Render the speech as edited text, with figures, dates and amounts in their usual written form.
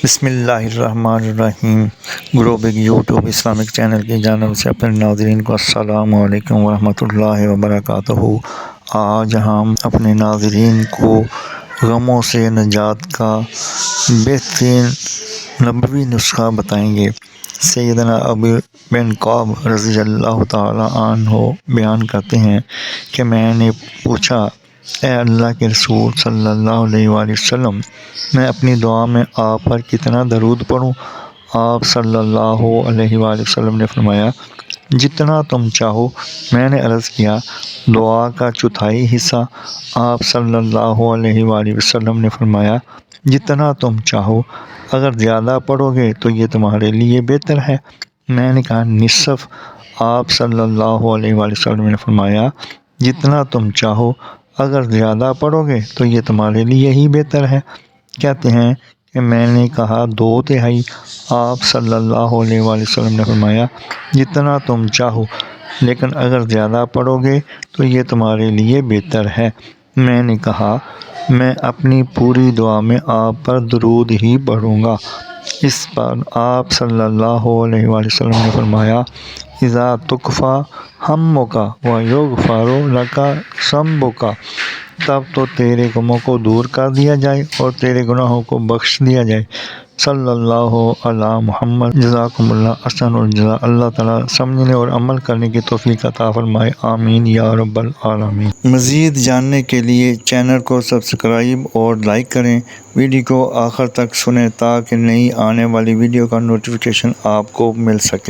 بسم اللہ الرحمن الرحیم۔ گروبگ یوٹیوب اسلامک چینل کی جانب سے اپنے ناظرین کو السلام علیکم ورحمۃ اللہ وبرکاتہ۔ آج ہم اپنے ناظرین کو غموں سے نجات کا بہترین نبوی نسخہ بتائیں گے۔ سیدنا ابی بن کعب رضی اللہ تعالی عنہ بیان کرتے ہیں کہ میں نے پوچھا، اے اللہ کے رسول صلی اللہ علیہ وآلہ وسلم، میں اپنی دعا میں آپ پر کتنا درود پڑھوں؟ آپ صلی اللہ علیہ وآلہ وسلم نے فرمایا، جتنا تم چاہو۔ میں نے عرض کیا، دعا کا چوتھائی حصہ؟ آپ صلی اللہ علیہ وآلہ وسلم نے فرمایا، جتنا تم چاہو، اگر زیادہ پڑھو گے تو یہ تمہارے لیے بہتر ہے۔ میں نے کہا، نصف؟ آپ صلی اللہ علیہ وآلہ وسلم نے فرمایا، جتنا تم چاہو، اگر زیادہ پڑھو گے تو یہ تمہارے لیے ہی بہتر ہے۔ کہتے ہیں کہ میں نے کہا، 2/3؟ آپ صلی اللہ علیہ وآلہ وسلم نے فرمایا، جتنا تم چاہو، لیکن اگر زیادہ پڑھو گے تو یہ تمہارے لیے بہتر ہے۔ میں نے کہا، میں اپنی پوری دعا میں آپ پر درود ہی پڑھوں گا۔ اس پر آپ صلی اللہ علیہ وآلہ وسلم نے فرمایا، اذا تکفی ہمک ویغفر لک ذنبک، تب تو تیرے غموں کو دور کر دیا جائے اور تیرے گناہوں کو بخش دیا جائے۔ صلی اللہ علی محمد۔ جزاکم اللہ احسن الجزا۔ اللہ تعالیٰ سمجھنے اور عمل کرنے کی توفیق عطا فرمائے، آمین یا رب العالمین۔ مزید جاننے کے لیے چینل کو سبسکرائب اور لائک کریں، ویڈیو کو آخر تک سنیں تاکہ نئی آنے والی ویڈیو کا نوٹیفیکیشن آپ کو مل سکے۔